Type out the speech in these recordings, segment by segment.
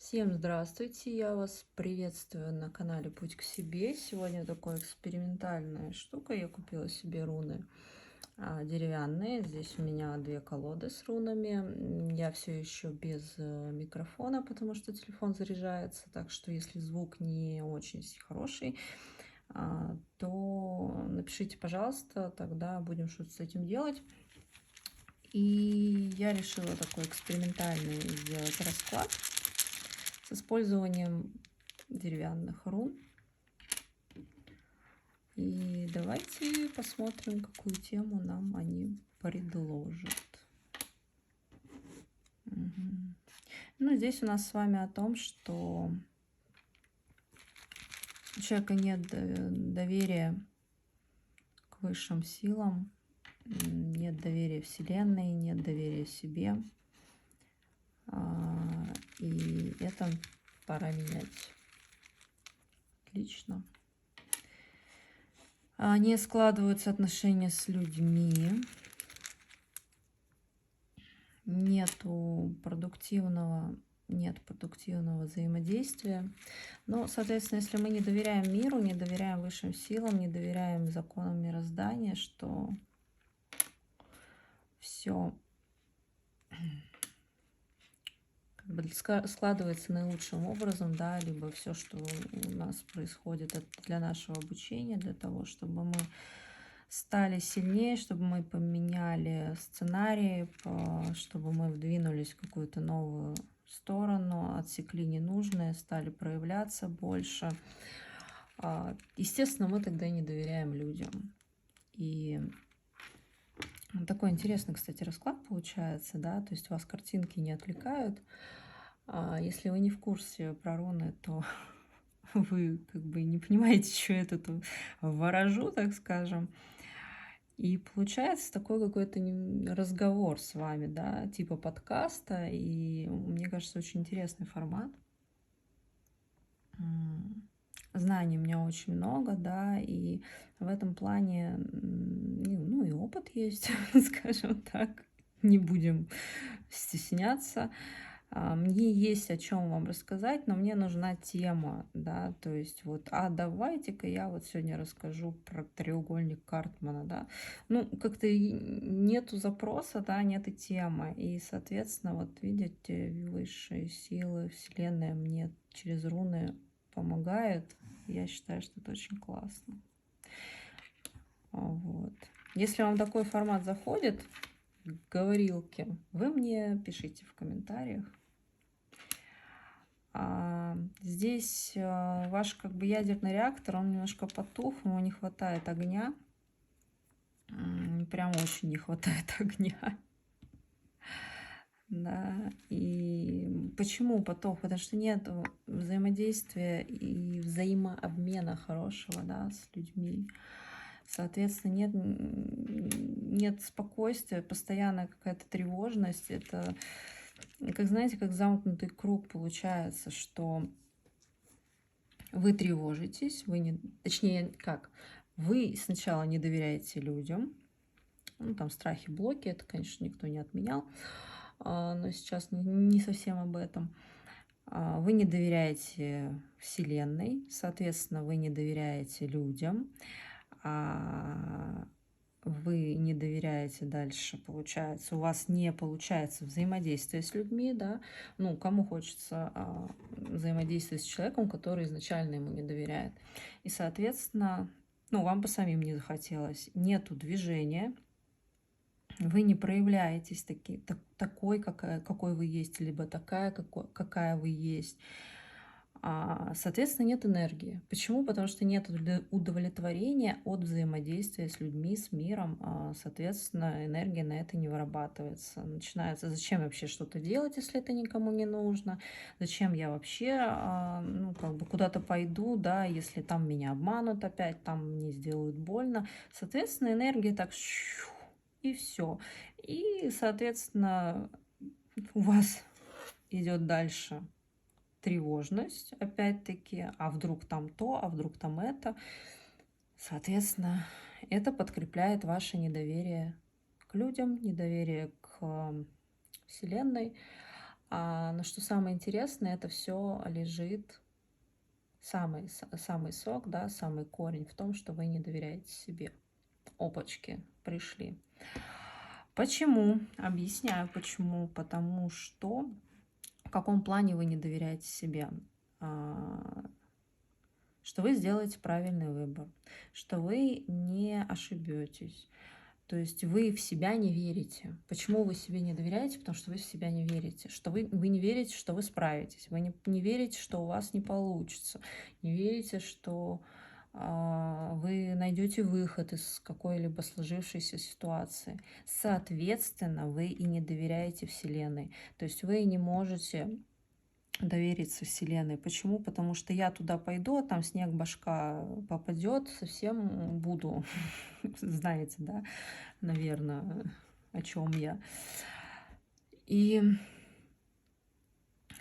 Всем здравствуйте, я вас приветствую на канале Путь к себе. Сегодня такая экспериментальная штука. Я купила себе руны деревянные. Здесь у меня две колоды с рунами. Я все еще без микрофона, потому что телефон заряжается. Так что если звук не очень хороший, то напишите, пожалуйста, тогда будем что-то с этим делать. И я решила такой экспериментальный сделать расклад с использованием деревянных рун. И давайте посмотрим, какую тему нам они предложат. Ну, здесь у нас с вами о том, что у человека нет доверия к высшим силам, нет доверия Вселенной, нет доверия себе. И это пора менять. Отлично. Не складываются отношения с людьми. Нет продуктивного взаимодействия. Но, соответственно, если мы не доверяем миру, не доверяем высшим силам, не доверяем законам мироздания, что все складывается наилучшим образом, да, либо все, что у нас происходит, это для нашего обучения, для того, чтобы мы стали сильнее, чтобы мы поменяли сценарии, чтобы мы вдвинулись в какую-то новую сторону, отсекли ненужное, стали проявляться больше. Естественно, мы тогда не доверяем людям. И такой интересный, кстати, расклад получается, да, то есть вас картинки не отвлекают. Если вы не в курсе про руны, то вы как бы не понимаете, что я тут ворожу, так скажем. И получается такой какой-то разговор с вами, да, типа подкаста. И мне кажется, очень интересный формат. Знаний у меня очень много, да, и в этом плане, ну и опыт есть, скажем так, не будем стесняться. Мне есть о чем вам рассказать, но мне нужна тема, да, то есть вот, давайте-ка я вот сегодня расскажу про треугольник Картмана, да. Ну, как-то нету запроса, да, нет и темы, и, соответственно, вот видите, высшие силы, Вселенная мне через руны помогает. Я считаю, что это очень классно. Вот. Если вам такой формат заходит, говорилки, вы мне пишите в комментариях. Здесь ваш как бы ядерный реактор, он немножко потух, ему не хватает огня. Прям очень не хватает огня. Да, и почему потух? Потому что нет взаимодействия и взаимообмена хорошего, да, с людьми. Соответственно, нет спокойствия, постоянная какая-то тревожность. Это, как знаете, как замкнутый круг получается, что вы тревожитесь, точнее, как, вы сначала не доверяете людям, ну, там страхи, блоки, это, конечно, никто не отменял, но сейчас не совсем об этом. Вы не доверяете Вселенной, соответственно, вы не доверяете людям, вы не доверяете дальше, получается, у вас не получается взаимодействие с людьми, да, ну, кому хочется взаимодействовать с человеком, который изначально ему не доверяет. И, соответственно, ну, вам бы самим не захотелось, нету движения, вы не проявляетесь такой, какой вы есть, либо такая, какая вы есть. Соответственно, нет энергии. Почему? Потому что нет удовлетворения от взаимодействия с людьми, с миром. Соответственно, энергия на это не вырабатывается. Начинается, зачем вообще что-то делать, если это никому не нужно? Зачем я вообще ну, как бы куда-то пойду, да, если там меня обманут опять, там мне сделают больно. Соответственно, энергия так и все. И, соответственно, у вас идет дальше тревожность, опять-таки, а вдруг там то, а вдруг там это. Соответственно, это подкрепляет ваше недоверие к людям, недоверие к Вселенной. Но что самое интересное, это все лежит, самый сок, да, самый корень в том, что вы не доверяете себе. Опачки, пришли. Почему? Объясняю почему. Потому что в каком плане вы не доверяете себе? А, Что вы сделаете правильный выбор, что вы не ошибетесь. То есть вы в себя не верите. Почему вы себе не доверяете? Потому что вы в себя не верите. Что вы не верите, что вы справитесь. Вы не верите, что у вас не получится. Не верите, что вы найдете выход из какой-либо сложившейся ситуации. Соответственно, вы и не доверяете Вселенной. То есть вы не можете довериться Вселенной. Почему? Потому что я туда пойду, а там снег башка попадет, совсем буду, знаете, да, наверное, о чем я. И,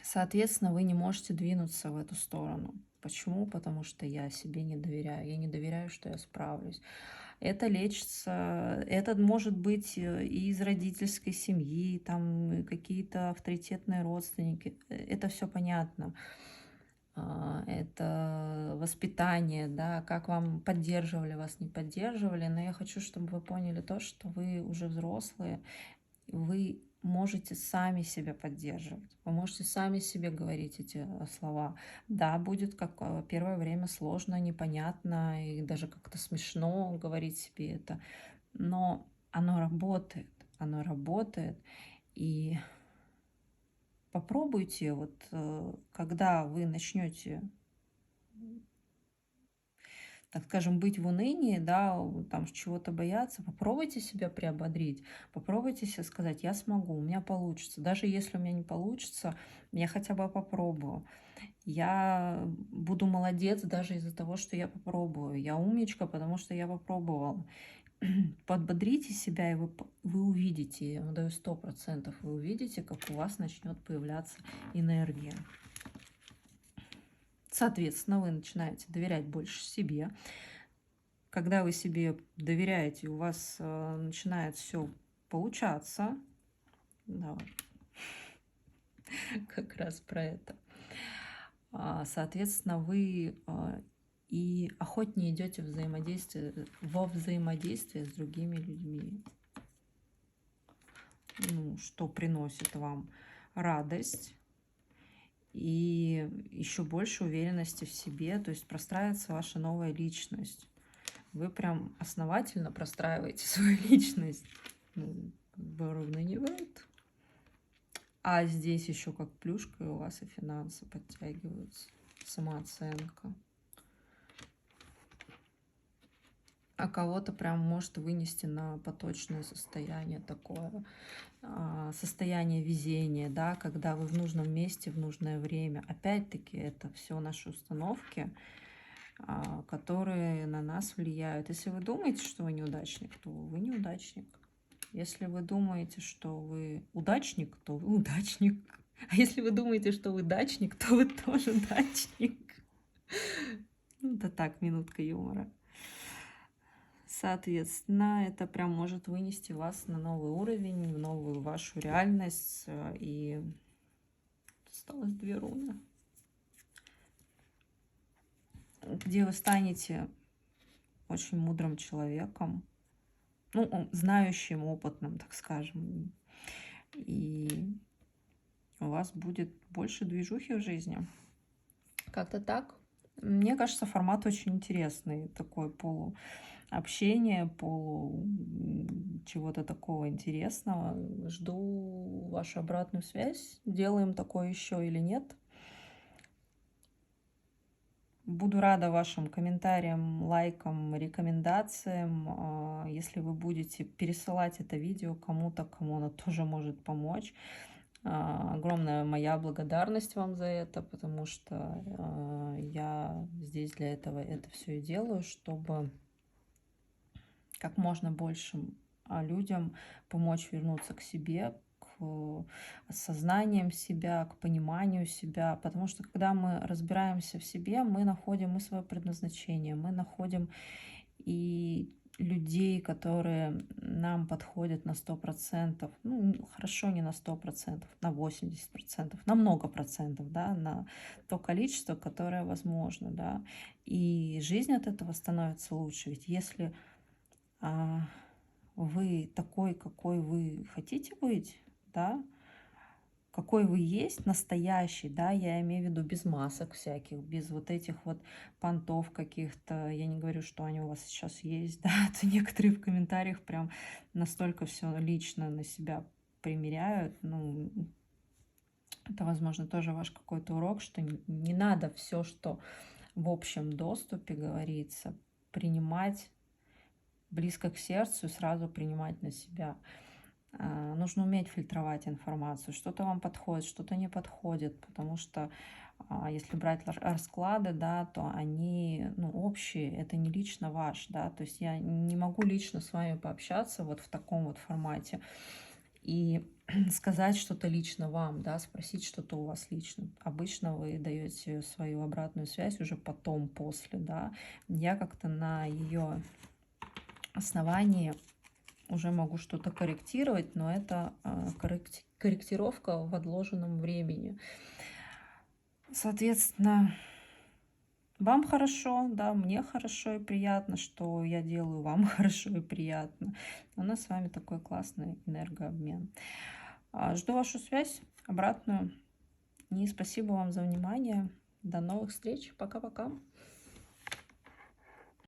соответственно, вы не можете двинуться в эту сторону. Почему? Потому что я себе не доверяю. Я не доверяю, что я справлюсь. Это лечится, это может быть и из родительской семьи, там какие-то авторитетные родственники. Это все понятно. Это воспитание, да, как вам поддерживали, вас не поддерживали. Но я хочу, чтобы вы поняли то, что вы уже взрослые, вы можете сами себя поддерживать, вы можете сами себе говорить эти слова. Да, будет как первое время сложно, непонятно и даже как-то смешно говорить себе это, но оно работает, и попробуйте, вот когда вы начнете, так скажем, быть в унынии, да, там чего-то бояться, попробуйте себя приободрить, попробуйте себе сказать, я смогу, у меня получится. Даже если у меня не получится, я хотя бы попробую. Я буду молодец даже из-за того, что я попробую. Я умничка, потому что я попробовала. Подбодрите себя, и вы увидите, я вам даю 100%, вы увидите, как у вас начнет появляться энергия. Соответственно, вы начинаете доверять больше себе. Когда вы себе доверяете, у вас начинает все получаться. Да, как раз про это. Соответственно, вы и охотнее идете во взаимодействие с другими людьми, что приносит вам радость и еще больше уверенности в себе, то есть простраивается ваша новая личность. Вы прям основательно простраиваете свою личность. Выравнивает. А здесь еще как плюшка у вас и финансы подтягиваются, самооценка. А кого-то прям может вынести на поточное состояние такое, состояние везения, да, когда вы в нужном месте в нужное время. Опять-таки это все наши установки, которые на нас влияют. Если вы думаете, что вы неудачник, то вы неудачник. Если вы думаете, что вы удачник, то вы удачник. А если вы думаете, что вы дачник, то вы тоже дачник. Это так, минутка юмора. Соответственно, это прям может вынести вас на новый уровень, в новую вашу реальность. И осталось 2 руны, где вы станете очень мудрым человеком, знающим, опытным, так скажем. И у вас будет больше движухи в жизни. Как-то так. Мне кажется, формат очень интересный, такой полуобщение, чего-то такого интересного. Жду вашу обратную связь. Делаем такое еще или нет. Буду рада вашим комментариям, лайкам, рекомендациям. Если вы будете пересылать это видео кому-то, кому оно тоже может помочь. Огромная моя благодарность вам за это, потому что я здесь для этого это все и делаю, чтобы как можно большим людям помочь вернуться к себе, к осознанием себя, к пониманию себя. Потому что когда мы разбираемся в себе, мы находим и свое предназначение, мы находим и людей, которые нам подходят на 100%, ну, хорошо, не на 100%, на 80%, на много процентов, да, на то количество, которое возможно, да. И жизнь от этого становится лучше. Ведь если а, вы такой, какой вы хотите быть, да, какой вы есть, настоящий, да, я имею в виду без масок всяких, без вот этих вот понтов каких-то. Я не говорю, что они у вас сейчас есть, да, а то некоторые в комментариях прям настолько все лично на себя примеряют. Ну, это, возможно, тоже ваш какой-то урок, что не надо все, что в общем доступе говорится, принимать близко к сердцу и сразу принимать на себя. Нужно уметь фильтровать информацию. Что-то вам подходит, что-то не подходит, потому что если брать расклады, да, то они, ну, общие, это не лично ваш, да, то есть я не могу лично с вами пообщаться вот в таком вот формате и сказать что-то лично вам, да, спросить что-то у вас лично. Обычно вы даете свою обратную связь уже потом, после, да. Я как-то на ее основании уже могу что-то корректировать, но это корректировка в отложенном времени. Соответственно, вам хорошо, да, мне хорошо и приятно, что я делаю вам хорошо и приятно. У нас с вами такой классный энергообмен. Жду вашу связь обратную. И спасибо вам за внимание. До новых встреч. Пока-пока.